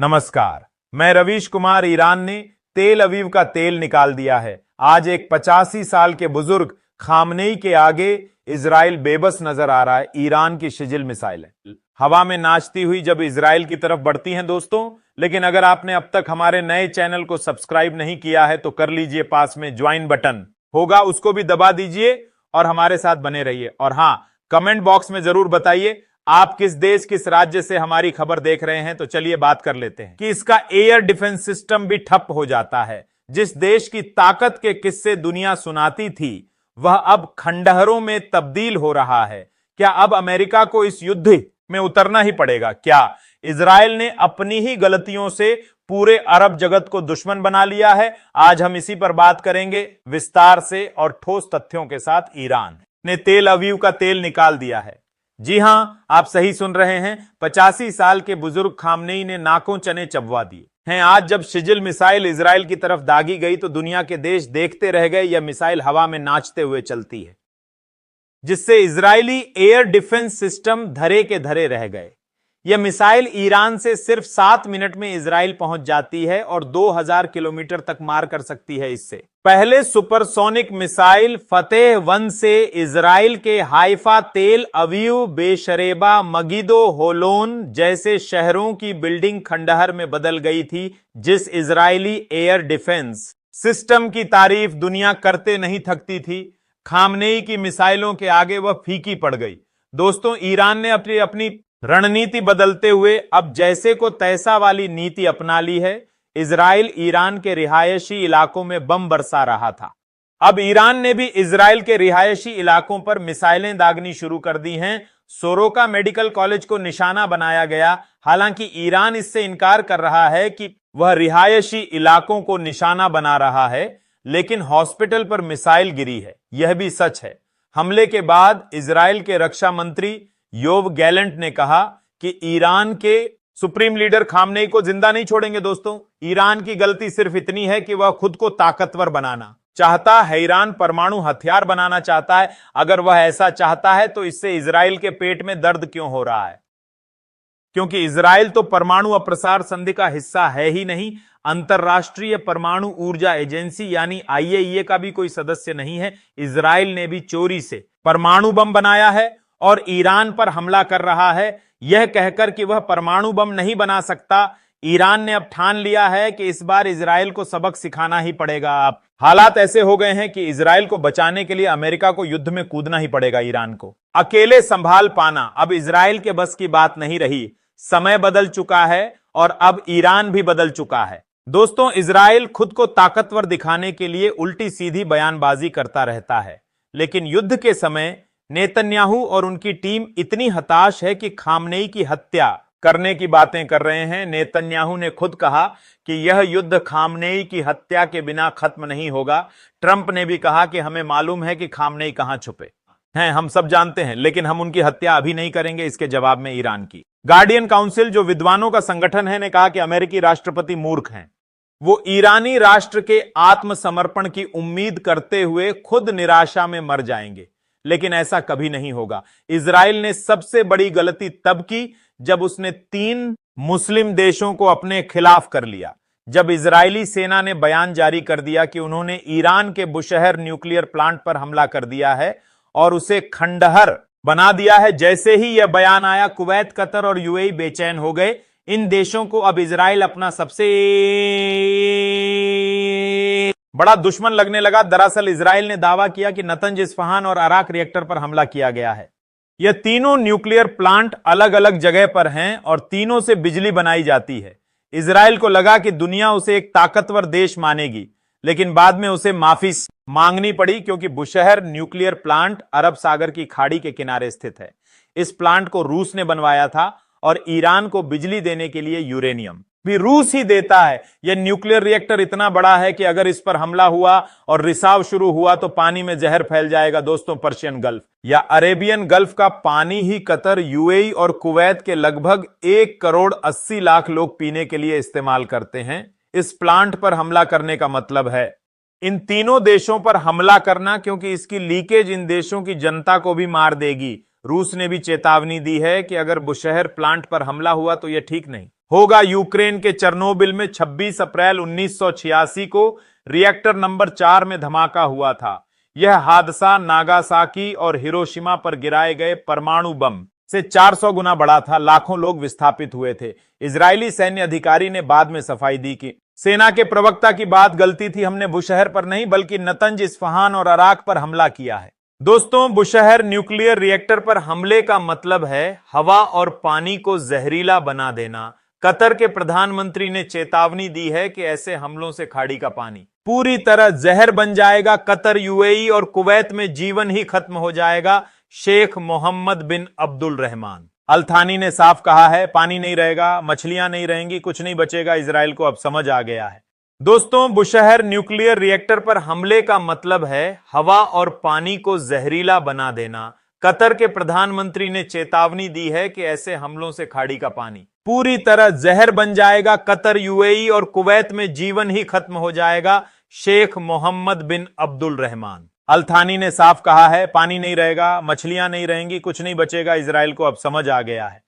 नमस्कार, मैं रवीश कुमार। ईरान ने तेल अवीव का तेल निकाल दिया है। आज एक 85 साल के बुजुर्ग खामनेई के आगे इजराइल बेबस नजर आ रहा है। ईरान की शिजिल मिसाइलें हवा में नाचती हुई जब इजराइल की तरफ बढ़ती हैं दोस्तों। लेकिन अगर आपने अब तक हमारे नए चैनल को सब्सक्राइब नहीं किया है तो कर लीजिए, पास में ज्वाइन बटन होगा उसको भी दबा दीजिए और हमारे साथ बने रहिए। और हां, कमेंट बॉक्स में जरूर बताइए आप किस देश किस राज्य से हमारी खबर देख रहे हैं। तो चलिए बात कर लेते हैं कि इसका एयर डिफेंस सिस्टम भी ठप हो जाता है। जिस देश की ताकत के किस्से दुनिया सुनाती थी वह अब खंडहरों में तब्दील हो रहा है। क्या अब अमेरिका को इस युद्ध में उतरना ही पड़ेगा? क्या इजराइल ने अपनी ही गलतियों से पूरे अरब जगत को दुश्मन बना लिया है? आज हम इसी पर बात करेंगे विस्तार से और ठोस तथ्यों के साथ। ईरान ने तेल अवीव का तेल निकाल दिया है। जी हां, आप सही सुन रहे हैं। 85 साल के बुजुर्ग खामनेई ने नाकों चने चबवा दिए हैं। आज जब शिजिल मिसाइल इजराइल की तरफ दागी गई तो दुनिया के देश देखते रह गए। यह मिसाइल हवा में नाचते हुए चलती है, जिससे इजरायली एयर डिफेंस सिस्टम धरे के धरे रह गए। यह मिसाइल ईरान से सिर्फ 7 मिनट में इजराइल पहुंच जाती है और 2000 किलोमीटर तक मार कर सकती है। इससे पहले सुपरसोनिक मिसाइल फतेह 1 से इजराइल के हाइफा, तेल अवीव, बेशरेबा, मगिदो, होलोन जैसे शहरों की बिल्डिंग खंडहर में बदल गई थी। जिस इजरायली एयर डिफेंस सिस्टम की तारीफ दुनिया करते नहीं थकती थी, खामनेई की मिसाइलों के आगे वह फीकी पड़ गई। दोस्तों, ईरान ने अपनी रणनीति बदलते हुए अब जैसे को तैसा वाली नीति अपना ली है। इजराइल ईरान के रिहायशी इलाकों में बम बरसा रहा था। अब ईरान ने भी इजराइल के रिहायशी इलाकों पर मिसाइलें दागनी शुरू कर दी हैं। सोरोका मेडिकल कॉलेज को निशाना बनाया गया। हालांकि ईरान इससे इनकार कर रहा है कि वह रिहायशी इलाकों को निशाना बना रहा है, लेकिन हॉस्पिटल पर मिसाइल गिरी है, यह भी सच है। हमले के बाद इजराइल के रक्षा मंत्री योव गैलेंट ने कहा कि ईरान के सुप्रीम लीडर खामनेई को जिंदा नहीं छोड़ेंगे। दोस्तों, ईरान की गलती सिर्फ इतनी है कि वह खुद को ताकतवर बनाना चाहता है। ईरान परमाणु हथियार बनाना चाहता है। अगर वह ऐसा चाहता है तो इससे इजराइल के पेट में दर्द क्यों हो रहा है? क्योंकि इजराइल तो परमाणु अप्रसार संधि का हिस्सा है ही नहीं, अंतरराष्ट्रीय परमाणु ऊर्जा एजेंसी यानी IAEA का भी कोई सदस्य नहीं है। इजराइल ने भी चोरी से परमाणु बम बनाया है और ईरान पर हमला कर रहा है, यह कहकर कि वह परमाणु बम नहीं बना सकता। ईरान ने अब ठान लिया है कि इस बार इजराइल को सबक सिखाना ही पड़ेगा। अब हालात ऐसे हो गए हैं कि इजराइल को बचाने के लिए अमेरिका को युद्ध में कूदना ही पड़ेगा। ईरान को अकेले संभाल पाना अब इजराइल के बस की बात नहीं रही। समय बदल चुका है और अब ईरान भी बदल चुका है। दोस्तों, इजराइल खुद को ताकतवर दिखाने के लिए उल्टी सीधी बयानबाजी करता रहता है, लेकिन युद्ध के समय नेतन्याहू और उनकी टीम इतनी हताश है कि खामनेई की हत्या करने की बातें कर रहे हैं। नेतन्याहू ने खुद कहा कि यह युद्ध खामनेई की हत्या के बिना खत्म नहीं होगा। ट्रंप ने भी कहा कि हमें मालूम है कि खामनेई कहां छुपे हैं, हम सब जानते हैं, लेकिन हम उनकी हत्या अभी नहीं करेंगे। इसके जवाब में ईरान की गार्डियन काउंसिल, जो विद्वानों का संगठन है, ने कहा कि अमेरिकी राष्ट्रपति मूर्ख हैं। वो ईरानी राष्ट्र के आत्मसमर्पण की उम्मीद करते हुए खुद निराशा में मर जाएंगे, लेकिन ऐसा कभी नहीं होगा। इजराइल ने सबसे बड़ी गलती तब की जब उसने 3 मुस्लिम देशों को अपने खिलाफ कर लिया। जब इजरायली सेना ने बयान जारी कर दिया कि उन्होंने ईरान के बुशहर न्यूक्लियर प्लांट पर हमला कर दिया है और उसे खंडहर बना दिया है। जैसे ही यह बयान आया, कुवैत, कतर और UAE बेचैन हो गए। इन देशों को अब इजराइल अपना सबसे बड़ा दुश्मन लगने लगा। दरअसल इजराइल ने दावा किया कि नतंज, इस्फहान और अराक रिएक्टर पर हमला किया गया है। यह तीनों न्यूक्लियर प्लांट अलग अलग जगह पर हैं और तीनों से बिजली बनाई जाती है। इजराइल को लगा कि दुनिया उसे एक ताकतवर देश मानेगी, लेकिन बाद में उसे माफी मांगनी पड़ी, क्योंकि बुशहर न्यूक्लियर प्लांट अरब सागर की खाड़ी के किनारे स्थित है। इस प्लांट को रूस ने बनवाया था और ईरान को बिजली देने के लिए यूरेनियम भी रूस ही देता है। यह न्यूक्लियर रिएक्टर इतना बड़ा है कि अगर इस पर हमला हुआ और रिसाव शुरू हुआ तो पानी में जहर फैल जाएगा। दोस्तों, पर्शियन गल्फ या अरेबियन गल्फ का पानी ही कतर, UAE और कुवैत के लगभग 1,80,00,000 लोग पीने के लिए इस्तेमाल करते हैं। इस प्लांट पर हमला करने का मतलब है इन तीनों देशों पर हमला करना, क्योंकि इसकी लीकेज इन देशों की जनता को भी मार देगी। रूस ने भी चेतावनी दी है कि अगर बुशहर प्लांट पर हमला हुआ तो यह ठीक नहीं होगा यूक्रेन के चेर्नोबिल में 26 अप्रैल 1986 को रिएक्टर नंबर 4 में धमाका हुआ था। यह हादसा नागासाकी और हिरोशिमा पर गिराए गए परमाणु बम से 400 गुना बड़ा था। लाखों लोग विस्थापित हुए थे। इजरायली सैन्य अधिकारी ने बाद में सफाई दी कि सेना के प्रवक्ता की बात गलती थी, हमने बुशहर पर नहीं बल्कि नतंज, इस्फहान और अराक पर हमला किया है। दोस्तों, बुशहर न्यूक्लियर रिएक्टर पर हमले का मतलब है हवा और पानी को जहरीला बना देना। कतर के प्रधानमंत्री ने चेतावनी दी है कि ऐसे हमलों से खाड़ी का पानी पूरी तरह जहर बन जाएगा। कतर, यूएई और कुवैत में जीवन ही खत्म हो जाएगा। शेख मोहम्मद बिन अब्दुल रहमान अल थानी ने साफ कहा है, पानी नहीं रहेगा, मछलियां नहीं रहेंगी, कुछ नहीं बचेगा। इजराइल को अब समझ आ गया है। दोस्तों, बुशहर न्यूक्लियर रिएक्टर पर हमले का मतलब है हवा और पानी को जहरीला बना देना। कतर के प्रधानमंत्री ने चेतावनी दी है कि ऐसे हमलों से खाड़ी का पानी पूरी तरह जहर बन जाएगा। कतर, यूएई और कुवैत में जीवन ही खत्म हो जाएगा। शेख मोहम्मद बिन अब्दुल रहमान अल थानी ने साफ कहा है, पानी नहीं रहेगा, मछलियां नहीं रहेंगी, कुछ नहीं बचेगा। इजराइल को अब समझ आ गया है।